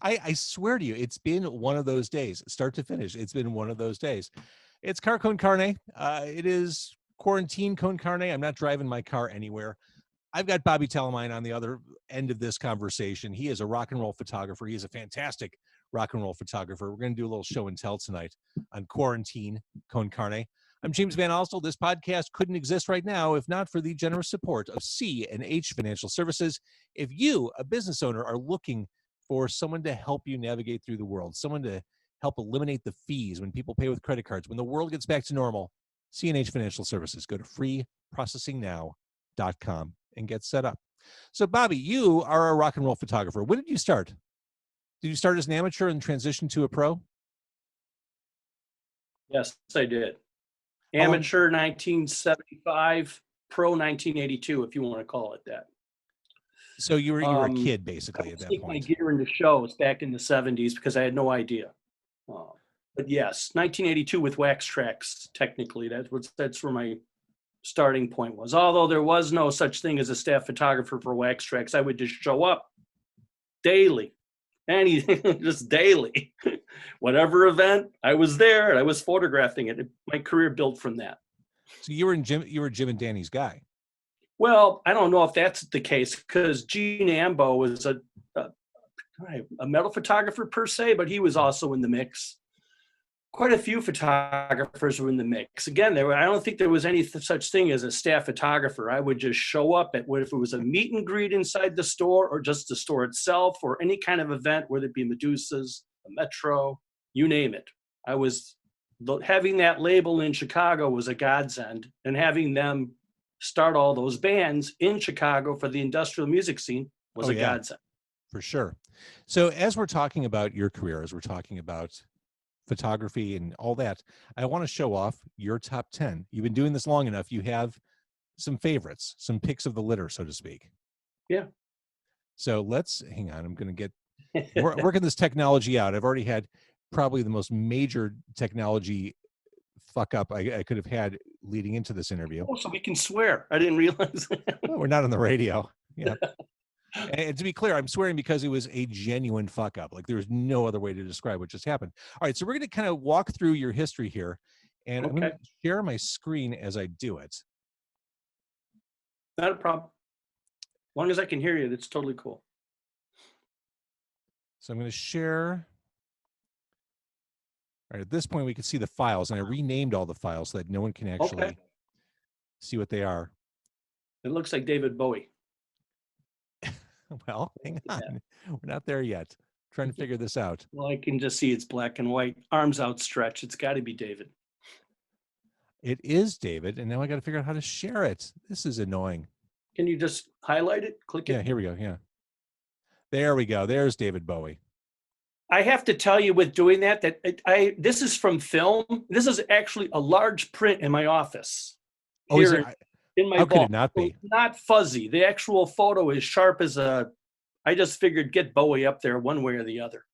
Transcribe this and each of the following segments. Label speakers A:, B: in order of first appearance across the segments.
A: I swear to you, it's been one of those days, start to finish. It's been one of those days. It's Car Con Carne. It is quarantine con carne. I'm not driving my car anywhere. I've got Bobby Talamine on the other end of this conversation. He is a rock and roll photographer. He is a fantastic rock and roll photographer. We're going to do a little show and tell tonight on quarantine con carne. I'm James Van Alstel. This podcast couldn't exist right now if not for the generous support of C&H Financial Services. If you, a business owner, are looking for someone to help you navigate through the world, someone to help eliminate the fees when people pay with credit cards, when the world gets back to normal, C&H Financial Services. Go to freeprocessingnow.com and get set up. So, Bobby, you are a rock and roll photographer. When did you start? Did you start as an amateur and transition to a pro?
B: Yes, I did. Amateur 1975, pro 1982, if you want to call it that.
A: So you were a kid basically at that point.
B: My gear into shows back in the 70s because I had no idea. But yes, 1982 with Wax Tracks. Technically, that's where my starting point was. Although there was no such thing as a staff photographer for Wax Tracks, I would just show up daily, just daily. Whatever event, I was there and I was photographing it. My career built from that.
A: So you were Jim and Danny's guy.
B: Well, I don't know if that's the case because Gene Ambo was a metal photographer per se, but he was also in the mix. Quite a few photographers were in the mix. Again, I don't think there was any such thing as a staff photographer. I would just show up at if it was a meet and greet inside the store or just the store itself or any kind of event, whether it be Medusas, the Metro, you name it. Having that label in Chicago was a godsend, and having them start all those bands in Chicago for the industrial music scene was a godsend.
A: For sure. So as we're talking about your career, as we're talking about photography and all that, I want to show off your top 10. You've been doing this long enough. You have some favorites, some picks of the litter, so to speak.
B: Yeah.
A: So hang on. I'm going to get working this technology out. I've already had probably the most major technology fuck up I could have had leading into this interview.
B: Oh, so we can swear. I didn't realize.
A: Well, we're not on the radio. Yeah. And to be clear, I'm swearing because it was a genuine fuck up. Like there's no other way to describe what just happened. All right. So we're going to kind of walk through your history here, and I'm going to share my screen as I do it.
B: Not a problem. As long as I can hear you, that's totally cool.
A: So I'm going to share. All right, at this point, we can see the files, and I renamed all the files so that no one can actually see what they are.
B: It looks like David Bowie.
A: Well, hang on. Yeah. We're not there yet. I'm trying to figure this out.
B: Well, I can just see it's black and white, arms outstretched. It's got to be David.
A: It is David, and now I got to figure out how to share it. This is annoying.
B: Can you just highlight it? Click it?
A: Yeah, here we go. Yeah. There we go. There's David Bowie.
B: I have to tell you with doing that this is from film. This is actually a large print in my office.
A: Oh, is it?
B: In my
A: how
B: vault.
A: Could it not be?
B: So not fuzzy. The actual photo is sharp as I just figured get Bowie up there one way or the other.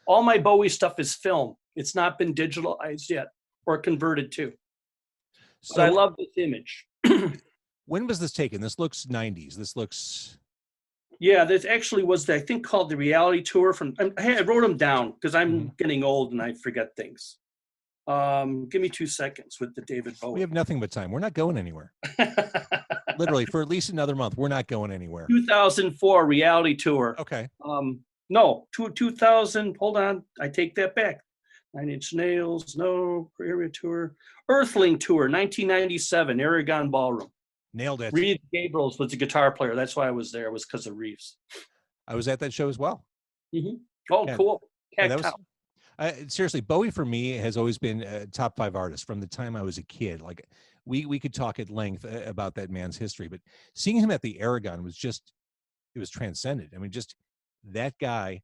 B: All my Bowie stuff is film. It's not been digitalized yet or converted to. So but I love this image.
A: When was this taken? This looks 90s. This looks...
B: Yeah, this actually was, I think, called the reality tour from, I wrote them down because I'm getting old and I forget things. Give me 2 seconds with the David Bowie.
A: We have nothing but time. We're not going anywhere. Literally, for at least another month, we're not going anywhere.
B: 2004 reality tour.
A: Okay.
B: No, 2000, hold on, I take that back. 9 Inch Nails, no, area tour. Earthling tour, 1997, Aragon Ballroom.
A: Nailed it.
B: Reeves Gabriels was a guitar player. That's why I was there. It was because of Reeves.
A: I was at that show as well.
B: Mm-hmm. Oh, yeah. Cool.
A: Seriously, Bowie for me has always been a top 5 artist from the time I was a kid. Like we could talk at length about that man's history, but seeing him at the Aragon was it was transcendent. I mean, just that guy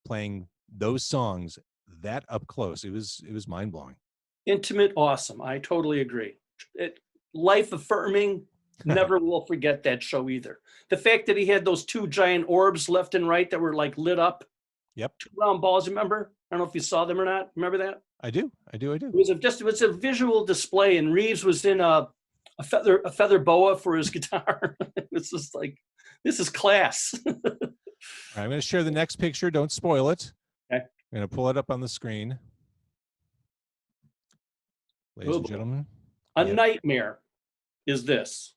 A: playing those songs that up close, it was mind blowing.
B: Intimate, awesome. I totally agree. Life affirming. Never will forget that show either. The fact that he had those 2 giant orbs left and right that were like lit up.
A: Yep.
B: 2 round balls. Remember? I don't know if you saw them or not. Remember that? I
A: do.
B: It was a visual display, and Reeves was in a feather boa for his guitar. It's just like, this is class.
A: I'm going to share the next picture. Don't spoil it.
B: Okay.
A: I'm going to pull it up on the screen. Ladies and gentlemen.
B: A nightmare is this.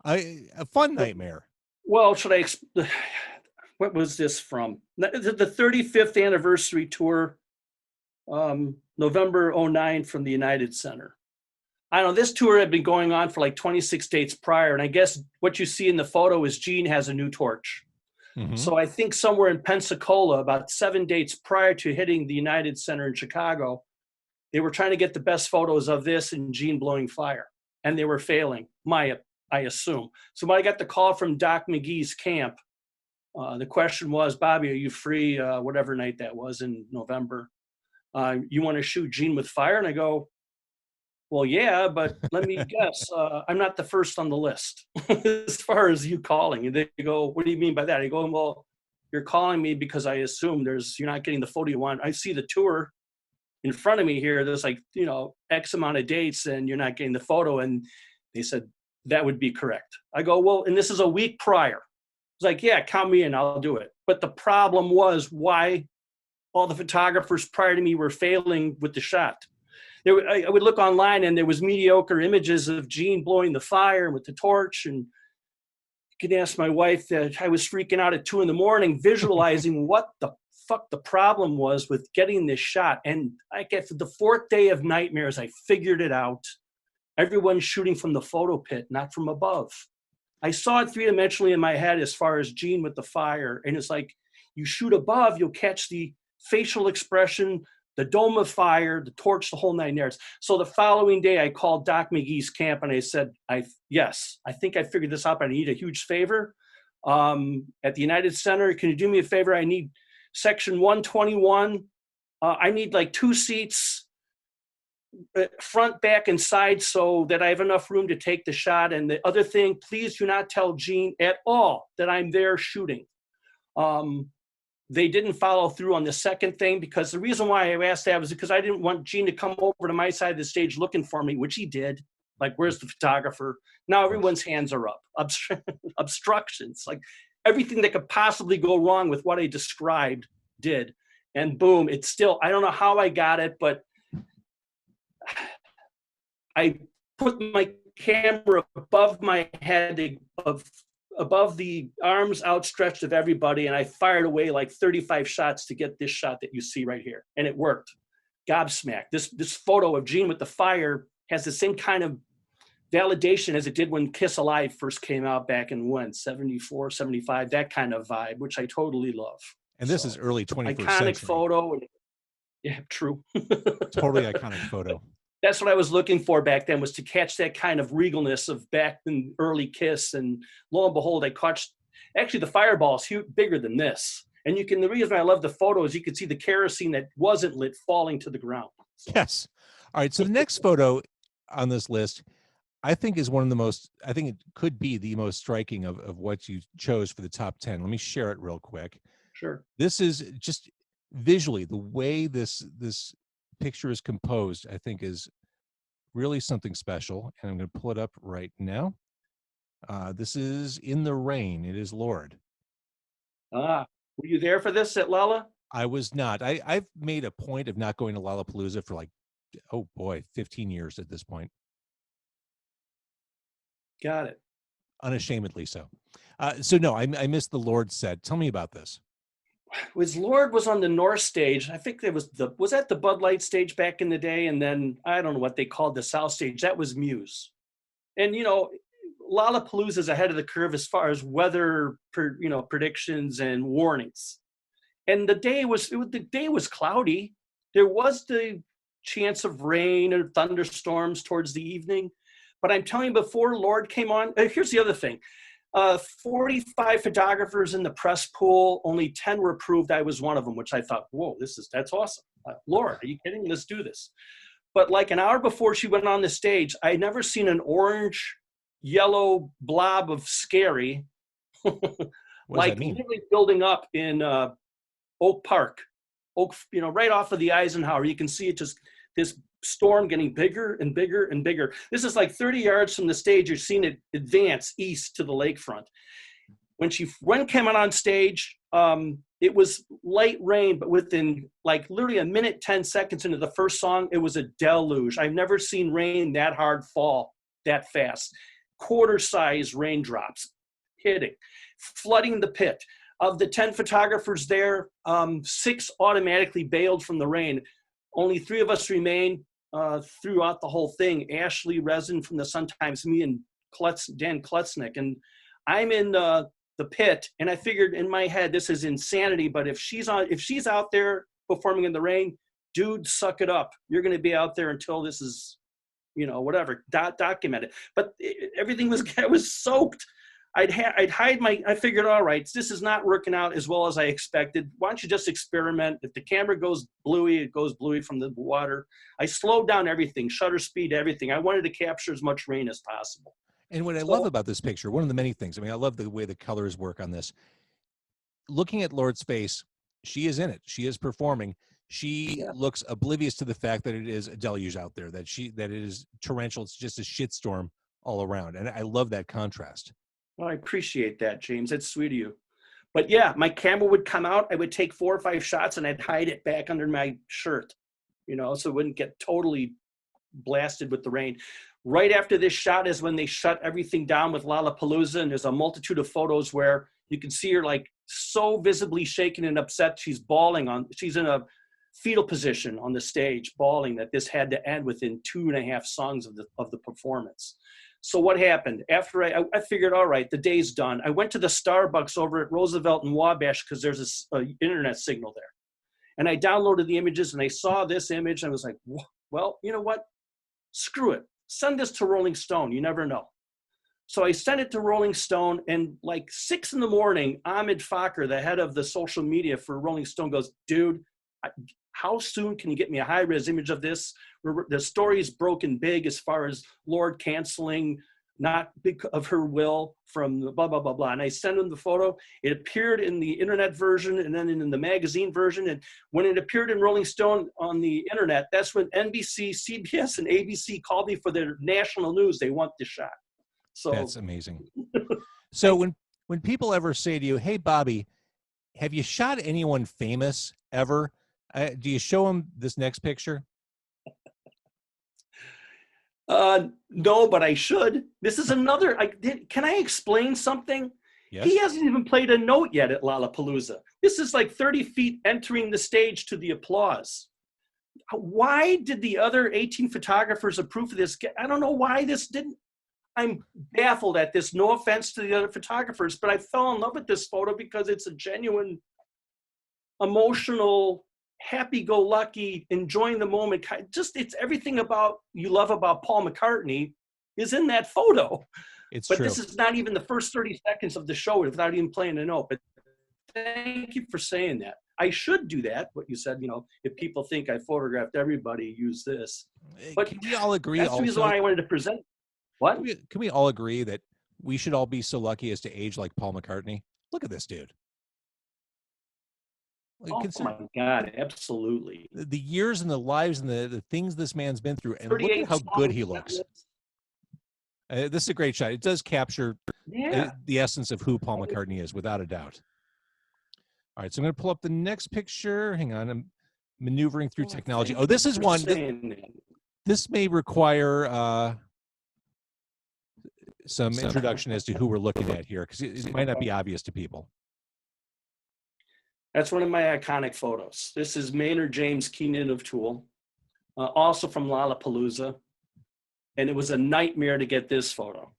A: A fun nightmare.
B: Well, what was this from? The 35th anniversary tour, November 09 from the United Center. I don't know, this tour had been going on for like 26 dates prior. And I guess what you see in the photo is Gene has a new torch.
A: Mm-hmm.
B: So I think somewhere in Pensacola, about 7 dates prior to hitting the United Center in Chicago, they were trying to get the best photos of this and Gene blowing fire. And they were failing, I assume. So when I got the call from Doc McGee's camp, the question was, Bobby, are you free whatever night that was in November? You want to shoot Gene with fire? And I go, well, yeah, but let me guess. I'm not the first on the list as far as you calling. And they go, what do you mean by that? I go, well, you're calling me because I assume you're not getting the photo you want. I see the tour in front of me here. There's like, X amount of dates and you're not getting the photo. And they said, that would be correct. I go, well, and this is a week prior. It's like, yeah, count me in, I'll do it. But the problem was why all the photographers prior to me were failing with the shot. I would look online and there was mediocre images of Gene blowing the fire with the torch. And you can ask my wife that I was freaking out at 2 a.m, visualizing what the fuck the problem was with getting this shot. And I get to the 4th day of nightmares, I figured it out. Everyone's shooting from the photo pit, not from above. I saw it 3-dimensionally in my head as far as Gene with the fire. And it's like, you shoot above, you'll catch the facial expression, the dome of fire, the torch, the whole 9 yards. So the following day, I called Doc McGee's camp and I said, yes, I think I figured this out, but I need a huge favor. At the United Center, can you do me a favor? I need section 121. I need like 2 seats, front, back, and side, so that I have enough room to take the shot. And the other thing, please do not tell Gene at all that I'm there shooting. They didn't follow through on the second thing, because the reason why I asked that was because I didn't want Gene to come over to my side of the stage looking for me, which he did. Like, where's the photographer? Now everyone's hands are up. Obstructions, like everything that could possibly go wrong with what I described did. And boom, it's still, I don't know how I got it, but I put my camera above my head, above the arms outstretched of everybody, and I fired away like 35 shots to get this shot that you see right here. And it worked. Gobsmacked. This photo of Gene with the fire has the same kind of validation as it did when Kiss Alive first came out back in 74, 75, that kind of vibe, which I totally love.
A: And this is early 21st
B: iconic
A: century.
B: Photo. Yeah, true.
A: Totally iconic photo.
B: That's what I was looking for back then, was to catch that kind of regalness of back in early Kiss. And lo and behold, I caught, actually the fireball is huge, bigger than this. And the reason I love the photo is you could see the kerosene that wasn't lit falling to the ground. So.
A: Yes. All right. So the next photo on this list, I think is one of the most, I think it could be the most striking of what you chose for the top 10. Let me share it real quick.
B: Sure.
A: This is just visually, the way this picture is composed, I think is really something special. And I'm going to pull it up right now. This is In the Rain. It is Lord.
B: Were you there for this at Lolla?
A: I was not. I've made a point of not going to Lollapalooza for like, 15 years at this point.
B: Got it.
A: Unashamedly so. So no, I missed the Lord set. Tell me about this.
B: Lord was on the North stage. I think was that the Bud Light stage back in the day? And then I don't know what they called the South stage. That was Muse. And Lollapalooza is ahead of the curve as far as weather, predictions and warnings. And the day was cloudy. There was the chance of rain or thunderstorms towards the evening. But I'm telling you, before Lord came on, here's the other thing. 45 photographers in the press pool, only 10 were approved. I was one of them, which I thought, whoa, that's awesome. Lord, are you kidding? Let's do this. But like an hour before she went on the stage, I had never seen an orange, yellow blob of scary, like literally building up in Oak Park, right off of the Eisenhower. You can see it just, this storm getting bigger and bigger and bigger. This is like 30 yards from the stage. You're seeing it advance east to the lakefront. when came out on stage, it was light rain, but within like literally a minute, 10 seconds into the first song, it was a deluge. I've never seen rain that hard fall that fast. Quarter-size raindrops hitting, flooding the pit. Of the 10 photographers there, 6 automatically bailed from the rain. Only 3 of us remained throughout the whole thing. Ashley Resin from the Sun-Times, me, and Dan Klutznick. And I'm in the pit, and I figured in my head, this is insanity, but if she's out there performing in the rain, dude, suck it up. You're going to be out there until this is, whatever, documented. But everything I was soaked. I figured, all right, this is not working out as well as I expected. Why don't you just experiment? If the camera goes bluey, it goes bluey from the water. I slowed down everything, shutter speed, everything. I wanted to capture as much rain as possible.
A: And what I love about this picture, one of the many things, I love the way the colors work on this. Looking at Lord's face, she is in it. She is performing. She looks oblivious to the fact that it is a deluge out there, that it is torrential. It's just a shitstorm all around. And I love that contrast.
B: Well, I appreciate that, James. It's sweet of you. But yeah, my camera would come out. I would take 4 or 5 shots, and I'd hide it back under my shirt, so it wouldn't get totally blasted with the rain. Right after this shot is when they shut everything down with Lollapalooza, and there's a multitude of photos where you can see her like so visibly shaken and upset. She's bawling she's in a fetal position on the stage, bawling that this had to end within 2.5 songs of the performance. So what happened? After I figured, all right, the day's done. I went to the Starbucks over at Roosevelt and Wabash because there's a internet signal there. And I downloaded the images, and I saw this image, and I was like, well, you know what? Screw it. Send this to Rolling Stone. You never know. So I sent it to Rolling Stone, and like 6 a.m, Ahmed Fakir, the head of the social media for Rolling Stone, goes, dude, how soon can you get me a high-res image of this? The story is broken big as far as Lord canceling, not because of her will, from the blah, blah, blah, blah. And I sent him the photo. It appeared in the internet version and then in the magazine version. And when it appeared in Rolling Stone on the internet, that's when NBC, CBS, and ABC called me for their national news. They want the shot. So
A: that's amazing. So when people ever say to you, hey, Bobby, have you shot anyone famous ever? Do you show them this next picture?
B: No, but I should. This is another. Can I explain something?
A: Yes.
B: He hasn't even played a note yet at Lollapalooza. This is like 30 feet entering the stage to the applause. Why did the other 18 photographers approve of this? I don't know why this didn't. I'm baffled at this. No offense to the other photographers, but I fell in love with this photo because it's a genuine, emotional, happy-go-lucky, enjoying the moment. It's everything you love about Paul McCartney is in that photo.
A: It's
B: but
A: true.
B: This is not even the first 30 seconds of the show without even playing a note. But thank you for saying that. I should do that. What you said, if people think I photographed everybody, use this. But
A: can we all agree?
B: That's the reason why I wanted to present. What?
A: Can we all agree that we should all be so lucky as to age like Paul McCartney? Look at this dude.
B: Oh my God, absolutely.
A: The years and the lives and the things this man's been through, and look at how good he looks. This is a great shot. It does capture the essence of who Paul McCartney is, without a doubt. All right, so I'm going to pull up the next picture. Hang on, I'm maneuvering through technology. Oh, this is one. This may require some introduction as to who we're looking at here, because it might not be obvious to people.
B: That's one of my iconic photos. This is Maynard James Keenan of Tool, also from Lollapalooza. And it was a nightmare to get this photo.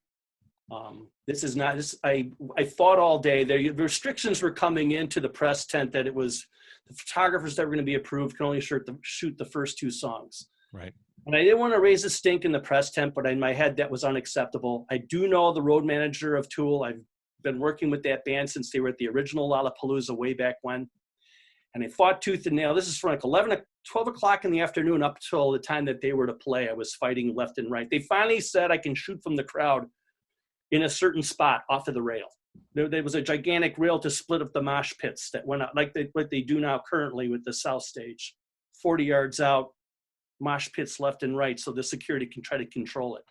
B: This is not, I fought all day. The restrictions were coming into the press tent that it was the photographers that were going to be approved can only shoot the first 2 songs.
A: Right.
B: And I didn't want to raise a stink in the press tent, but in my head, that was unacceptable. I do know the road manager of Tool. I've been working with that band since they were at the original Lollapalooza way back when. And I fought tooth and nail. This is from like 12 o'clock in the afternoon up till the time that they were to play. I was fighting left and right. They finally said I can shoot from the crowd in a certain spot off of the rail. There was a gigantic rail to split up the mosh pits that went out like they do now currently with the South Stage. 40 yards out, mosh pits left and right, so the security can try to control it.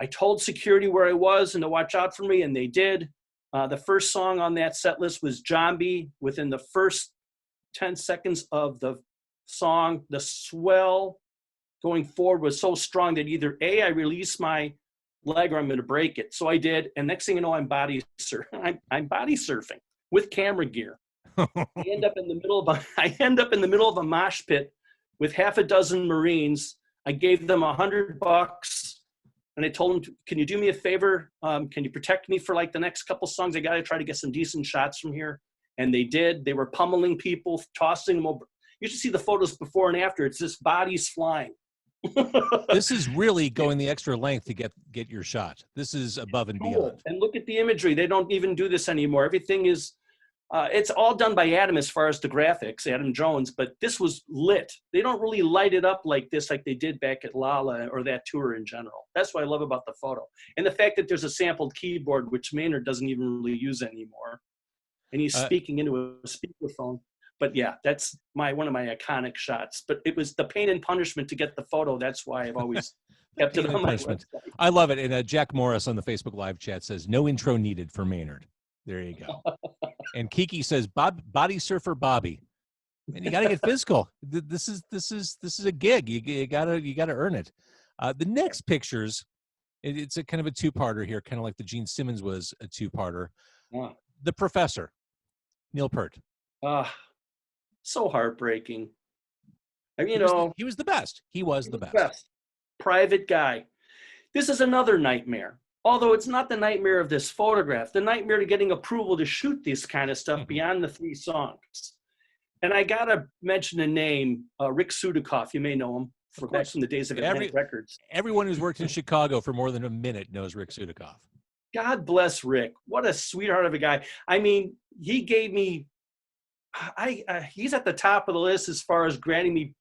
B: I told security where I was and to watch out for me, and they did. The first song on that set list was Zombie. Within the first 10 seconds of the song, the swell going forward was so strong that either A, I release my leg or I'm going to break it. So I did. And next thing you know, I'm body surfing with camera gear. I end up in the middle of a mosh pit with half a dozen Marines. I gave them $100 and I told them, can you do me a favor? Can you protect me for like the next couple songs? I got to try to get some decent shots from here. And they did. They were pummeling people, tossing them over. You should see the photos before and after. It's just bodies flying.
A: This is really going the extra length to get your shot. This is above and beyond.
B: And look at the imagery. They don't even do this anymore. Everything is, it's all done by Adam as far as the graphics, Adam Jones, but this was lit. They don't really light it up like this, like they did back at Lala or that tour in general. That's what I love about the photo. And the fact that there's a sampled keyboard, which Maynard doesn't even really use anymore. And he's speaking into a speakerphone. But yeah, that's one of my iconic shots. But it was the pain and punishment to get the photo. That's why I've always kept it on my website.
A: I love it. And Jack Morris on the Facebook live chat says, no intro needed for Maynard. There you go. And Kiki says, body surfer Bobby. And you got to get physical. This is a gig. You gotta earn it. The next pictures, it's a kind of a two-parter here, kind of like the Gene Simmons was a two-parter.
B: Yeah.
A: The Professor, Neil Peart.
B: So heartbreaking. I mean,
A: he was the best. He was the best.
B: Private guy. This is another nightmare. Although it's not the nightmare of this photograph, the nightmare to getting approval to shoot this kind of stuff beyond the 3 songs. And I got to mention a name, Rick Sudikoff. You may know him back from the days of Atlantic Records.
A: Everyone who's worked in Chicago for more than a minute knows Rick Sudikoff. God
B: bless Rick. What a sweetheart of a guy. I mean, he gave me, he's at the top of the list as far as granting me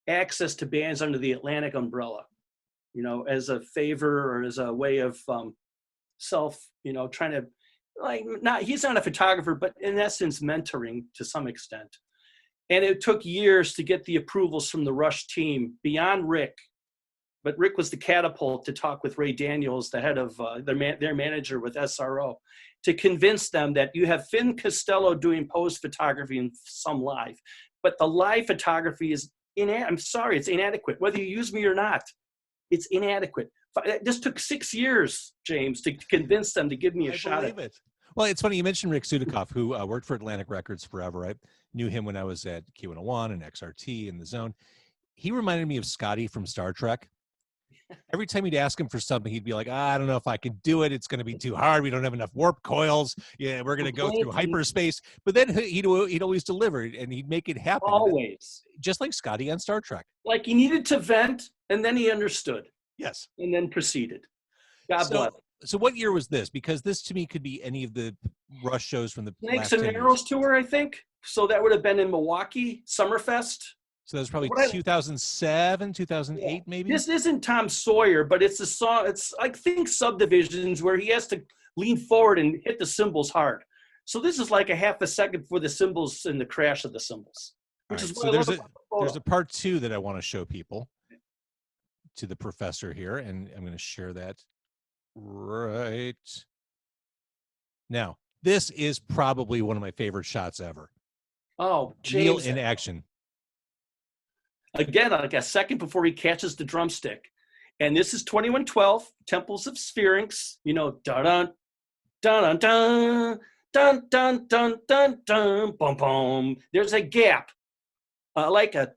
B: access to bands under the Atlantic umbrella, you know, as a favor or as a way of trying to, he's not a photographer, but in essence, mentoring to some extent. And it took years to get the approvals from the Rush team beyond Rick. But Rick was the catapult to talk with Ray Daniels, the head of their manager with SRO, to convince them that you have Finn Costello doing pose photography and some live. But the live photography is, I'm sorry, it's inadequate. Whether you use me or not, it's inadequate. This took 6 years, James, to convince them to give me a shot at it.
A: Well, it's funny you mentioned Rick Sudikoff, who worked for Atlantic Records forever. I knew him when I was at Q101 and XRT and The Zone. He reminded me of Scotty from Star Trek. Every time you'd ask him for something, he'd be like, I don't know if I can do it. It's going to be too hard. We don't have enough warp coils. Yeah, we're going to go through hyperspace. But then he'd always deliver it, and he'd make it happen.
B: Always.
A: Just like Scotty on Star Trek.
B: Like he needed to vent, and then he understood.
A: Yes.
B: And then proceeded. God bless.
A: So what year was this? Because this, to me, could be any of the Rush shows from the
B: Snakes and Arrows tour, I think. So that would have been in Milwaukee, Summerfest.
A: So that was probably 2007, 2008, maybe?
B: This isn't Tom Sawyer, but it's a song. It's like, think Subdivisions, where he has to lean forward and hit the cymbals hard. So this is like a half a second for the cymbals and the crash of the cymbals. Which is
A: so there's a part 2 that I want to show people to the Professor here, and I'm going to share that right now. This is probably one of my favorite shots ever.
B: Oh, James.
A: Neil in action.
B: Again, like a second before he catches the drumstick. And this is 2112, Temples of Sphinx, you know, dun dun dun dun dun dun dun dun bum bum. There's a gap, like a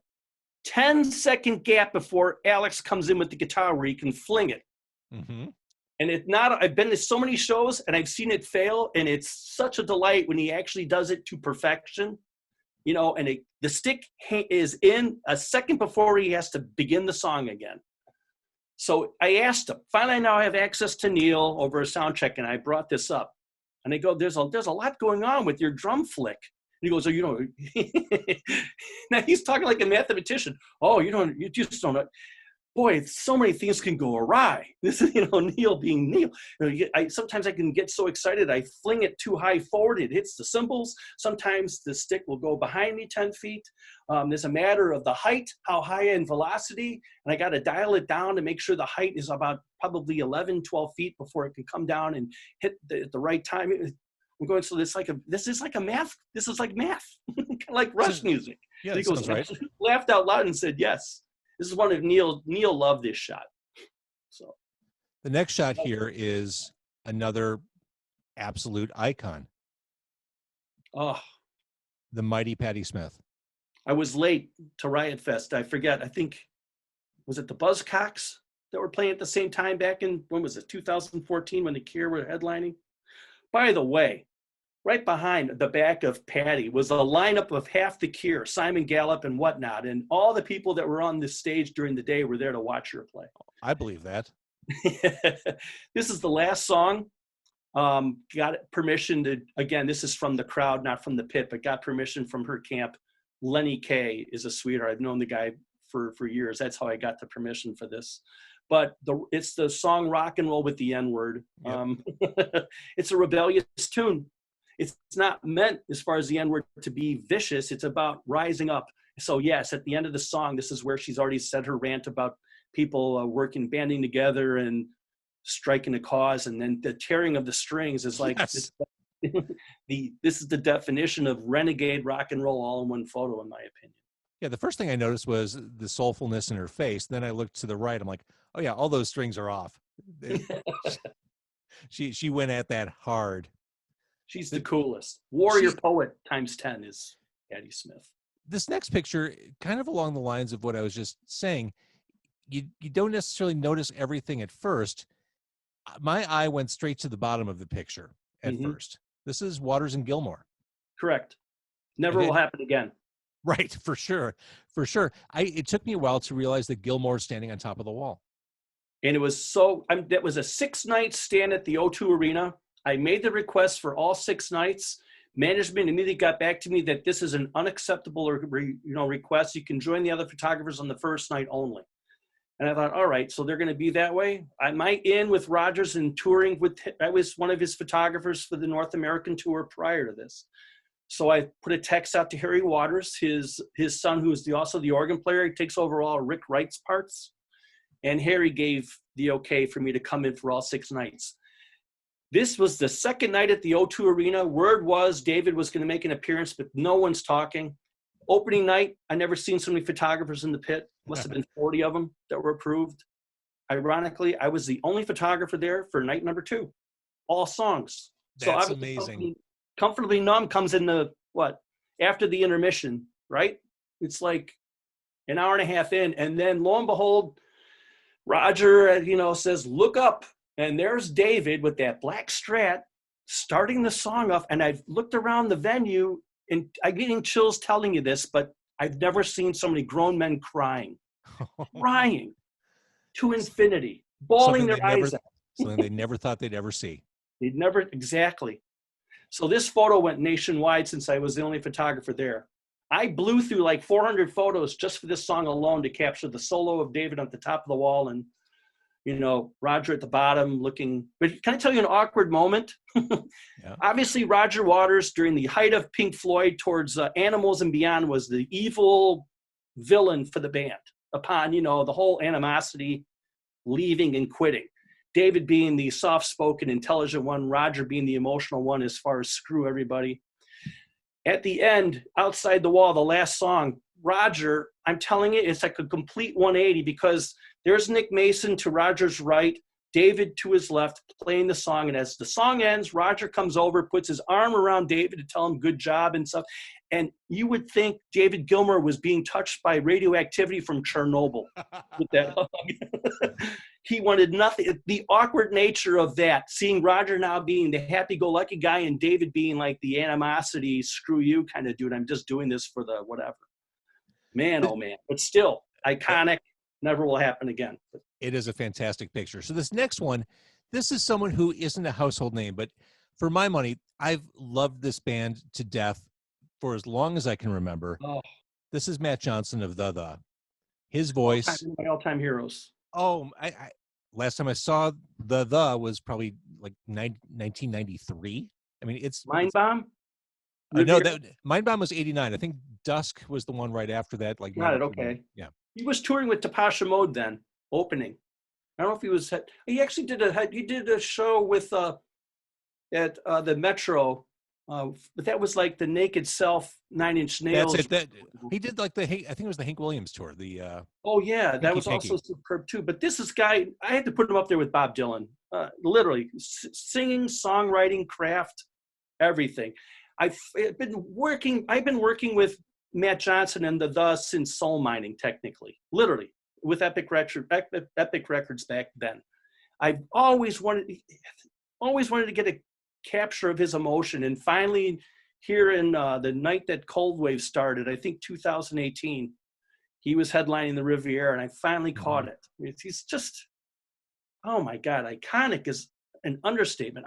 B: 10-second gap before Alex comes in with the guitar where he can fling it.
A: Mm-hmm.
B: And I've been to so many shows and I've seen it fail, and it's such a delight when he actually does it to perfection. You know, and the stick is in a second before he has to begin the song again. So I asked him. Finally, now I have access to Neil over a sound check, and I brought this up. And I go, there's a lot going on with your drum flick. And he goes, oh, you know. Now he's talking like a mathematician. Oh, you just don't know. Boy, so many things can go awry. This is, Neil being Neil. Sometimes I can get so excited, I fling it too high forward. It hits the cymbals. Sometimes the stick will go behind me 10 feet. There's a matter of the height, how high in velocity, and I got to dial it down to make sure the height is about probably 11, 12 feet before it can come down and hit the right time. I'm going, so this is like math, like Rush music.
A: Yeah,
B: And he
A: that
B: goes,
A: sounds right.
B: laughed out loud and said, yes. This is one of Neil loved this shot. So
A: The next shot here is another absolute icon,
B: oh,
A: the mighty Patti Smith.
B: I was late to Riot Fest. I forget. I think, was it the Buzzcocks that were playing at the same time back in, when was it, 2014, when the Cure were headlining? By the way, right behind the back of Patti was a lineup of half the Cure, Simon Gallup and whatnot. And all the people that were on this stage during the day were there to watch her play.
A: I believe that.
B: This is the last song. Got permission to, again, this is from the crowd, not from the pit, but got permission from her camp. Lenny Kay is a sweetheart. I've known the guy for years. That's how I got the permission for this. But it's the song Rock and Roll with the N-Word. Yep. It's a rebellious tune. It's not meant, as far as the N-word, to be vicious. It's about rising up. So yes, at the end of the song, this is where she's already said her rant about people banding together and striking a cause. And then the tearing of the strings is like,
A: yes.
B: This is the definition of renegade rock and roll all in one photo, in my opinion.
A: Yeah, the first thing I noticed was the soulfulness in her face. Then I looked to the right. I'm like, oh yeah, all those strings are off. She went at that hard.
B: She's the coolest. Warrior poet times 10 is Patti Smith.
A: This next picture, kind of along the lines of what I was just saying, you don't necessarily notice everything at first. My eye went straight to the bottom of the picture at first. This is Waters and Gilmore.
B: Correct. Never will happen again.
A: Right, for sure. For sure. It took me a while to realize that Gilmore's standing on top of the wall.
B: And it was that was a 6-night stand at the O2 Arena. I made the request for all 6 nights. Management immediately got back to me that this is an unacceptable request. You can join the other photographers on the first night only. And I thought, all right, so they're going to be that way. I might in with Rogers and touring with. I was one of his photographers for the North American tour prior to this. So I put a text out to Harry Waters, his son, who is also the organ player. He takes over all Rick Wright's parts. And Harry gave the okay for me to come in for all 6 nights. This was the second night at the O2 Arena. Word was David was going to make an appearance, but no one's talking. Opening night, I never seen so many photographers in the pit. Must have been 40 of them that were approved. Ironically, I was the only photographer there for night number 2. All songs.
A: That's amazing.
B: Comfortably Numb comes in after the intermission, right? It's like an hour and a half in. And then lo and behold, Roger, says, look up. And there's David with that black Strat starting the song off. And I've looked around the venue, and I'm getting chills telling you this, but I've never seen so many grown men crying to infinity, bawling their eyes out.
A: Something they never thought they'd ever see.
B: They'd never, exactly. So this photo went nationwide since I was the only photographer there. I blew through like 400 photos just for this song alone to capture the solo of David at the top of the wall and, Roger at the bottom looking. But can I tell you an awkward moment?
A: Yeah.
B: Obviously, Roger Waters, during the height of Pink Floyd towards Animals and Beyond, was the evil villain for the band upon, the whole animosity, leaving and quitting. David being the soft-spoken, intelligent one, Roger being the emotional one as far as screw everybody. At the end, outside the wall, the last song, Roger, I'm telling you, it's like a complete 180 because there's Nick Mason to Roger's right, David to his left, playing the song. And as the song ends, Roger comes over, puts his arm around David to tell him good job and stuff. And you would think David Gilmour was being touched by radioactivity from Chernobyl with that hug. He wanted nothing. The awkward nature of that, seeing Roger now being the happy-go-lucky guy and David being like the animosity, screw you kind of dude. I'm just doing this for the whatever. Man, oh man. But still, iconic. Never will happen again.
A: It is a fantastic picture. So this next one, this is someone who isn't a household name, but for my money, I've loved this band to death for as long as I can remember.
B: Oh.
A: This is Matt Johnson of The. His voice.
B: My all-time heroes.
A: Oh, I last time I saw The was probably like 1993. I mean, it's
B: Mind Bomb.
A: No, that Mind Bomb was 89. I think Dusk was the one right after that. Like,
B: got it. Okay.
A: Yeah.
B: He was touring with Depeche Mode then, opening. I don't know if he was. He actually did a show with at the Metro, but that was like the Naked Self, Nine Inch
A: That's
B: Nails.
A: it. That he did like I think it was the Hank Williams tour. The
B: Oh yeah, that
A: Kinky
B: was also
A: Pinky.
B: superb too. But this is guy, I had to put him up there with Bob Dylan. Literally, singing, songwriting, craft, everything. I've been working with Matt Johnson and the since Soul Mining, technically, literally with Epic Records back then. I've always wanted to get a capture of his emotion, and finally, here in the night that Cold Wave started, I think 2018, he was headlining the Riviera, and I finally caught it. He's just, oh my God, iconic is an understatement.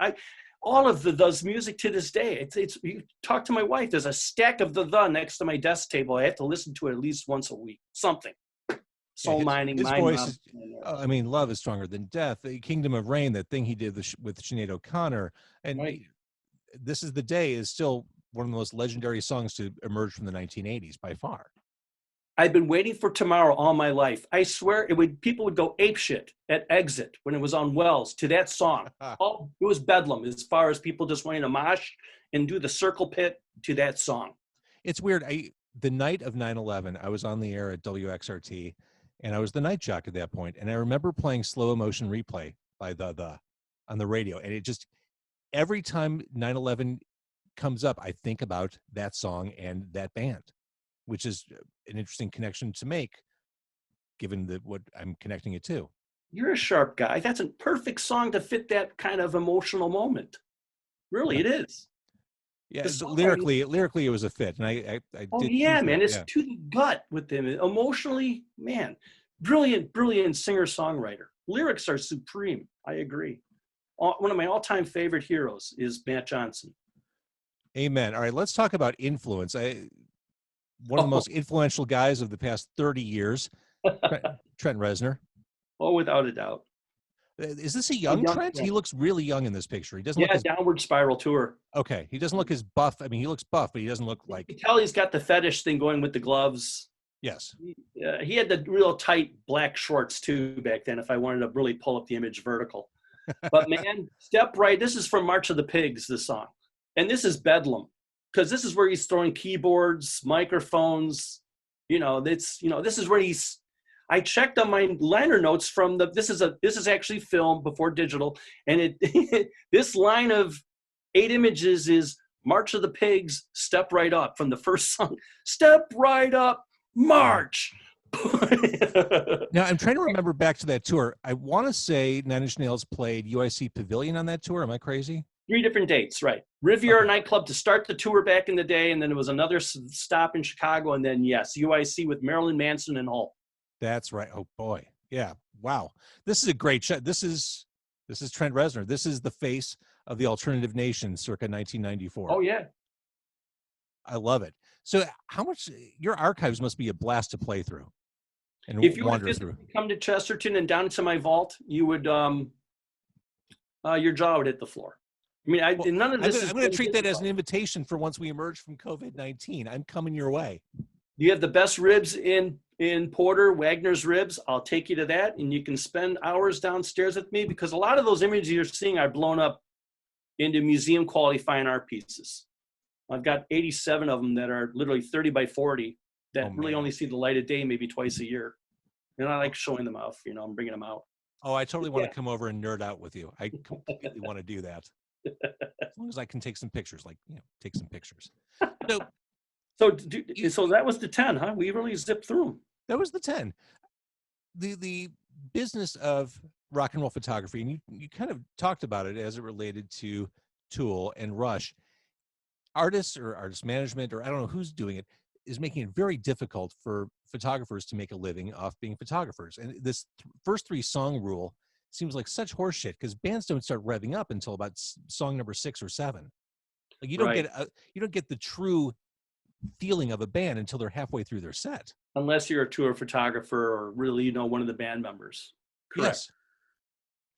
B: All of does music to this day. It's you talk to my wife. There's a stack of the next to my desk table. I have to listen to it at least once a week. Something. Soul Mining.
A: His
B: Mind
A: voice
B: Mob.
A: is. I mean, Love is Stronger Than Death. The Kingdom of Rain, that thing he did with Sinead O'Connor, and
B: Right.
A: This Is the Day is still one of the most legendary songs to emerge from the 1980s by far.
B: I've been waiting for tomorrow all my life. I swear people would go apeshit at Exit when it was on Wells to that song. It was bedlam as far as people just wanting to mosh and do the circle pit to that song.
A: It's weird. The night of 9/11, I was on the air at WXRT, and I was the night jock at that point. And I remember playing Slow Motion Replay by the on the radio, and it just every time 9/11 comes up, I think about that song and that band, which is an interesting connection to make, given what I'm connecting it to.
B: You're a sharp guy. That's a perfect song to fit that kind of emotional moment. Really, it is.
A: Yeah, lyrically, it was a fit, and I
B: oh
A: did
B: yeah,
A: choose
B: man,
A: that,
B: it's to the gut with him. Emotionally, man, brilliant singer-songwriter. Lyrics are supreme. I agree. One of my all-time favorite heroes is Matt Johnson.
A: Amen. All right, let's talk about influence. One of the most influential guys of the past 30 years, Trent Reznor.
B: Oh, without a doubt.
A: Is this a young Trent? He looks really young in this picture. He doesn't look as
B: Downward Spiral tour.
A: Okay, he doesn't look as buff. I mean, he looks buff, but he doesn't look like.
B: You can tell he's got the fetish thing going with the gloves.
A: Yes.
B: He had the real tight black shorts too back then. If I wanted to really pull up the image vertical, but man, Step Right. This is from March of the Pigs. This song, and this is bedlam because this is where he's throwing keyboards, microphones. This is where he's. I checked on my liner notes from this is actually filmed before digital, and this line of 8 images is March of the Pigs, Step Right Up from the first song. Step right up, march.
A: Now I'm trying to remember back to that tour. I want to say Nine Inch Nails played UIC Pavilion on that tour. Am I crazy?
B: 3 different dates, right? Riviera nightclub to start the tour back in the day, and then it was another stop in Chicago, and then yes, UIC with Marilyn Manson and Hole.
A: That's right. Oh boy. Yeah. Wow. This is a great shot. This is Trent Reznor. This is the face of the alternative nation circa 1994.
B: Oh yeah.
A: I love it. So how much your archives must be a blast to play through and
B: if you
A: wander through.
B: Come to Chesterton and down into my vault, you would your jaw would hit the floor. I mean, none of this.
A: I'm going to treat that as an invitation for once we emerge from COVID-19. I'm coming your way.
B: You have the best ribs in Porter, Wagner's Ribs. I'll take you to that, and you can spend hours downstairs with me because a lot of those images you're seeing are blown up into museum quality fine art pieces. I've got 87 of them that are literally 30 by 40 that really only see the light of day maybe twice a year. And I like showing them off, I'm bringing them out.
A: Oh, I totally want to come over and nerd out with you. I completely want to do that. As long as I can take some pictures, take some pictures.
B: So that was the 10, huh? We really zipped through them.
A: That was the 10. The business of rock and roll photography, and you kind of talked about it as it related to Tool and Rush. Artists or artist management, or I don't know who's doing it, is making it very difficult for photographers to make a living off being photographers. And this first 3 song rule seems like such horseshit because bands don't start revving up until about song number 6 or 7. Like you don't get the true feeling of a band until they're halfway through their set.
B: Unless you're a tour photographer or really one of the band members. Correct. Yes.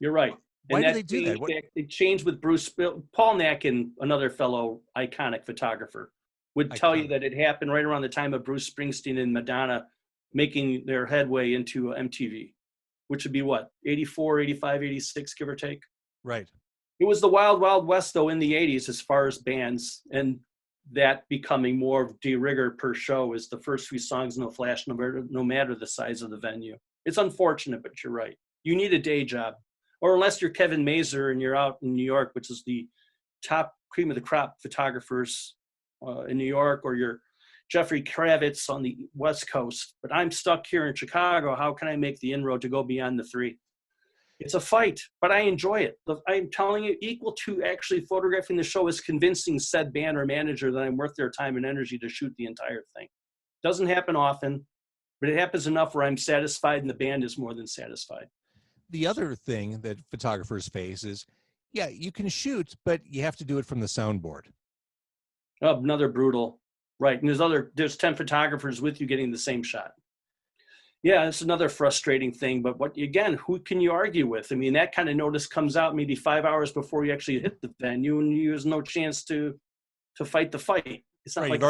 B: You're right.
A: Why do they do that?
B: It changed with Paul Nacken, another fellow iconic photographer, would tell you that it happened right around the time of Bruce Springsteen and Madonna making their headway into MTV, which would be what, 84, 85, 86, give or take?
A: Right.
B: It was the wild, wild west, though, in the 80s as far as bands, and that becoming more of de rigueur per show is the first few songs, no flash, no matter the size of the venue. It's unfortunate, but you're right. You need a day job. Or unless you're Kevin Mazur and you're out in New York, which is the top cream of the crop photographers in New York, or you're Jeffrey Kravitz on the West Coast. But I'm stuck here in Chicago. How can I make the inroad to go beyond the three? It's a fight, but I enjoy it. I'm telling you, equal to actually photographing the show is convincing said band or manager that I'm worth their time and energy to shoot the entire thing. Doesn't happen often, but it happens enough where I'm satisfied and the band is more than satisfied.
A: The other thing that photographers face is, yeah, you can shoot, but you have to do it from the soundboard.
B: Oh, another brutal, right. And there's 10 photographers with you getting the same shot. Yeah, it's another frustrating thing, but who can you argue with? I mean, that kind of notice comes out maybe 5 hours before you actually hit the venue, and there's no chance to fight the fight. It's not
A: Right,
B: like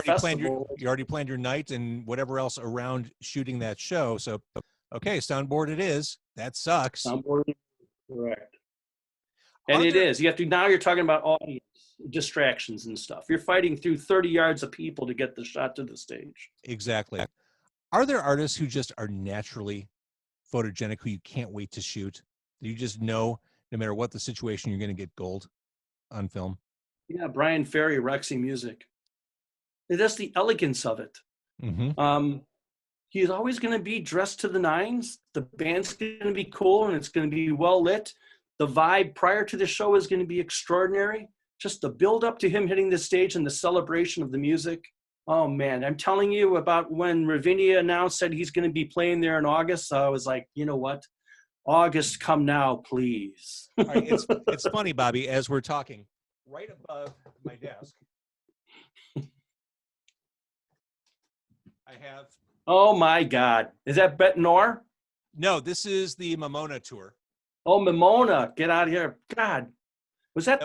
A: you already planned your night and whatever else around shooting that show. So, okay, soundboard it is. That sucks.
B: Soundboard, correct. And now you're talking about audience distractions and stuff. You're fighting through 30 yards of people to get the shot to the stage.
A: Exactly. Are there artists who just are naturally photogenic, who you can't wait to shoot? You just know, no matter what the situation, you're going to get gold on film?
B: Yeah, Brian Ferry, Roxy Music. That's the elegance of it.
A: Mm-hmm.
B: He's always going to be dressed to the nines. The band's going to be cool, and it's going to be well lit. The vibe prior to the show is going to be extraordinary. Just the build up to him hitting the stage and the celebration of the music. Oh, man, I'm telling you about when Ravinia announced that he's going to be playing there in August. I was like, you know what? August, come now, please.
A: All right, it's funny, Bobby, as we're talking, right above my desk, I have...
B: Oh, my God. Is that Bet Nor?
A: No, this is the Mamona tour.
B: Oh, Mamona. Get out of here. God. Was that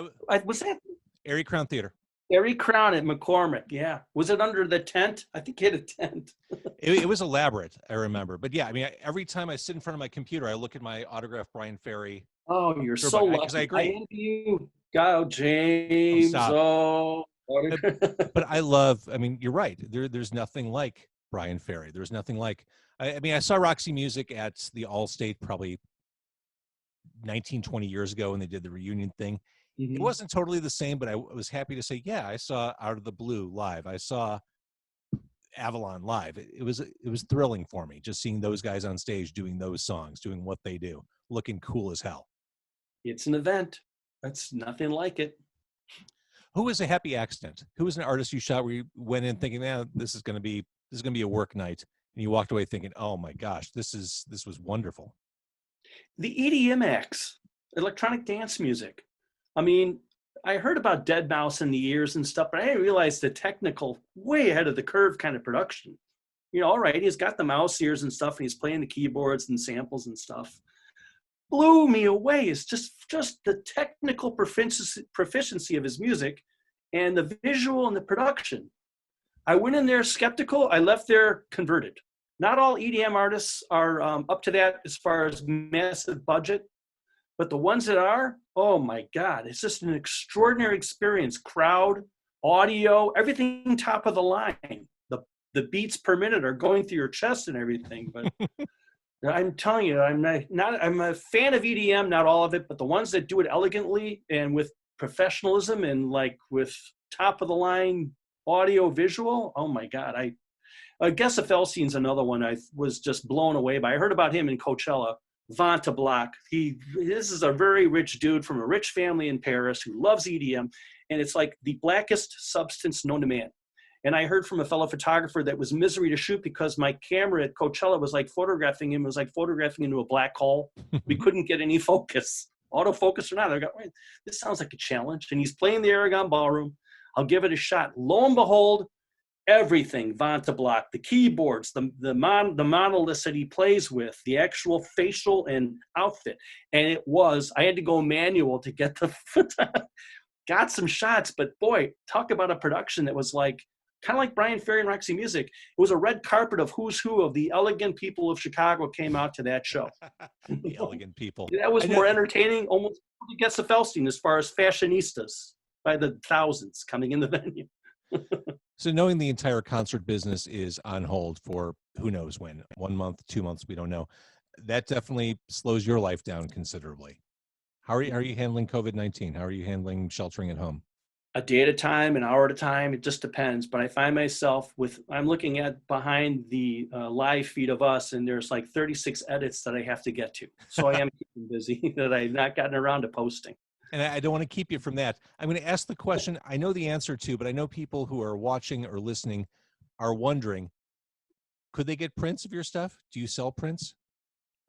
A: Airy Crown Theater.
B: Airy Crown at McCormick, yeah. Was it under the tent? I think he had a tent.
A: It was elaborate, I remember. But yeah, I mean, every time I sit in front of my computer, I look at my autographed Brian Ferry.
B: Oh, you're so lucky.
A: Because I agree.
B: I envy you. Go, James.
A: But I love, I mean, you're right. There's nothing like Brian Ferry. There's nothing like, I mean, I saw Roxy Music at the Allstate probably 19, 20 years ago when they did the reunion thing. Mm-hmm. It wasn't totally the same, but I was happy to say, yeah, I saw Out of the Blue live. I saw Avalon live. It was thrilling for me just seeing those guys on stage doing those songs, doing what they do, looking cool as hell.
B: It's an event. That's nothing like it.
A: Who was a happy accident? Who was an artist you shot where you went in thinking, this is going to be a work night, and you walked away thinking, oh my gosh, this was wonderful?
B: The EDM acts, electronic dance music. I mean, I heard about Deadmau5 in the years and stuff, but I didn't realize the technical, way ahead of the curve kind of production. You know, all right, he's got the mouse ears and stuff, and he's playing the keyboards and samples and stuff. Blew me away. It's just the technical proficiency of his music and the visual and the production. I went in there skeptical. I left there converted. Not all EDM artists are up to that as far as massive budget, but the ones that are, oh my God, it's just an extraordinary experience. Crowd, audio, everything top of the line. The beats per minute are going through your chest and everything. But I'm telling you, I'm a fan of EDM, not all of it, but the ones that do it elegantly and with professionalism and like with top of the line audio visual. Oh my God. I guess Felstein's another one I was just blown away by. I heard about him in Coachella. Vanta Block. This is a very rich dude from a rich family in Paris who loves EDM, and it's like the blackest substance known to man. And I heard from a fellow photographer that was misery to shoot because my camera at Coachella was like photographing him, was like photographing into a black hole. We couldn't get any focus, autofocus or not. I go, wait, this sounds like a challenge. And he's playing the Aragon Ballroom. I'll give it a shot. Lo and behold, everything, Vanta Block, the keyboards, the monoliths that he plays with, the actual facial and outfit. And I had to go manual to get got some shots, but boy, talk about a production that was like kind of like Brian Ferry and Roxy Music. It was a red carpet of who's who of the elegant people of Chicago came out to that show.
A: The elegant people.
B: That was
A: I know,
B: more entertaining, almost to get Felstein as far as fashionistas by the thousands coming in the venue.
A: so knowing the entire concert business is on hold for who knows when, 1 month, 2 months, we don't know. That definitely slows your life down considerably. How are you handling COVID-19? How are you handling sheltering at home?
B: A day at a time, an hour at a time, it just depends. But I find myself I'm looking at behind the live feed of us, and there's like 36 edits that I have to get to. So I am keeping busy that I've not gotten around to posting.
A: And I don't want to keep you from that. I'm going to ask the question I know the answer to, but I know people who are watching or listening are wondering, could they get prints of your stuff? Do you sell prints?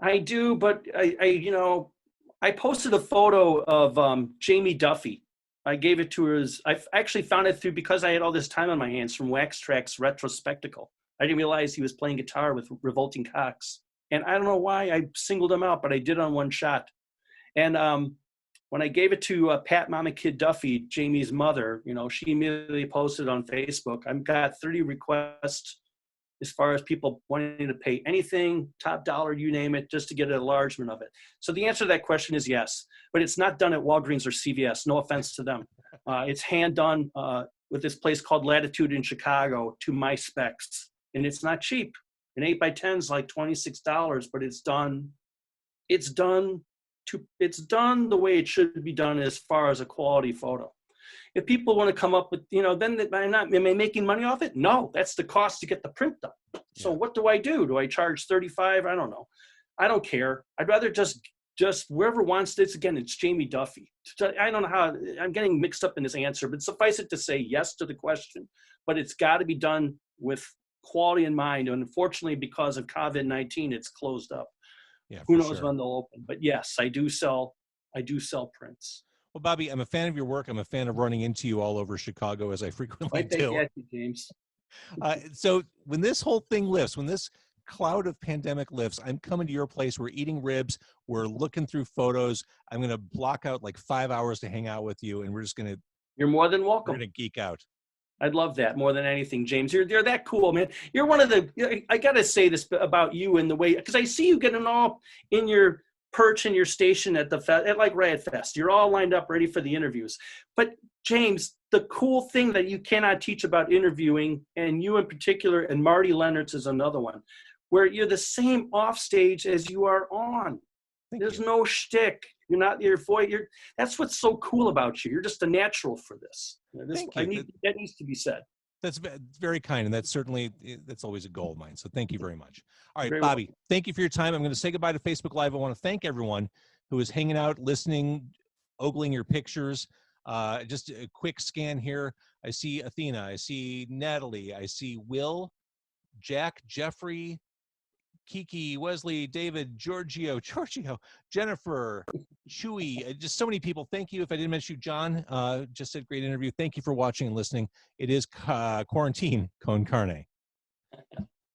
B: I do, but I posted a photo of Jamie Duffy. I gave it to her I actually found it because I had all this time on my hands from Wax Track's Retro Spectacle. I didn't realize he was playing guitar with Revolting Cocks. And I don't know why I singled him out, but I did on one shot. And when I gave it to Pat Mama Kid Duffy, Jamie's mother, she immediately posted on Facebook. I've got 30 requests as far as people wanting to pay anything, top dollar, you name it, just to get an enlargement of it. So the answer to that question is yes, but it's not done at Walgreens or CVS. No offense to them. It's hand done with this place called Latitude in Chicago to my specs, and it's not cheap. An 8x10 is like $26, but it's done. It's done the way it should be done as far as a quality photo. If people want to come up with, then am I making money off it? No, that's the cost to get the print done. So what do I do? Do I charge 35? I don't know. I don't care. I'd rather just whoever wants this, again, it's Jamie Duffy. I don't know how, I'm getting mixed up in this answer, but suffice it to say yes to the question, but it's got to be done with quality in mind. And unfortunately, because of COVID-19, it's closed up.
A: Yeah,
B: who knows when they'll open, but yes, I do sell prints.
A: Well, Bobby, I'm a fan of your work. I'm a fan of running into you all over Chicago, as I frequently do.
B: Thank you, James.
A: So when this whole thing lifts, when this cloud of pandemic lifts, I'm coming to your place. We're eating ribs. We're looking through photos. I'm going to block out like 5 hours to hang out with you, and we're just going to.
B: You're more than welcome.
A: We're going to geek out.
B: I'd love that more than anything, James. You're that cool, man. You're one of the. I got to say this about you in the way, because I see you getting all in your perch in your station at like Riot Fest. You're all lined up ready for the interviews. But James, the cool thing that you cannot teach about interviewing, and you in particular, and Marty Leonard's is another one, where you're the same off stage as you are on. There's no shtick. You're not your voice. That's what's so cool about you. You're just a natural for this. That needs to be said.
A: That's very kind, and that's always a goal of mine. So thank you very much. All right,
B: Very
A: Bobby,
B: welcome.
A: thank you for your time. I'm going to say goodbye to Facebook Live. I want to thank everyone who is hanging out, listening, ogling your pictures. Just a quick scan here. I see Athena. I see Natalie. I see Will, Jack, Jeffrey, Kiki, Wesley, David, Giorgio, Jennifer, Chewy, just so many people. Thank you. If I didn't mention you, John, just said great interview. Thank you for watching and listening. It is Quarantine Con Carne.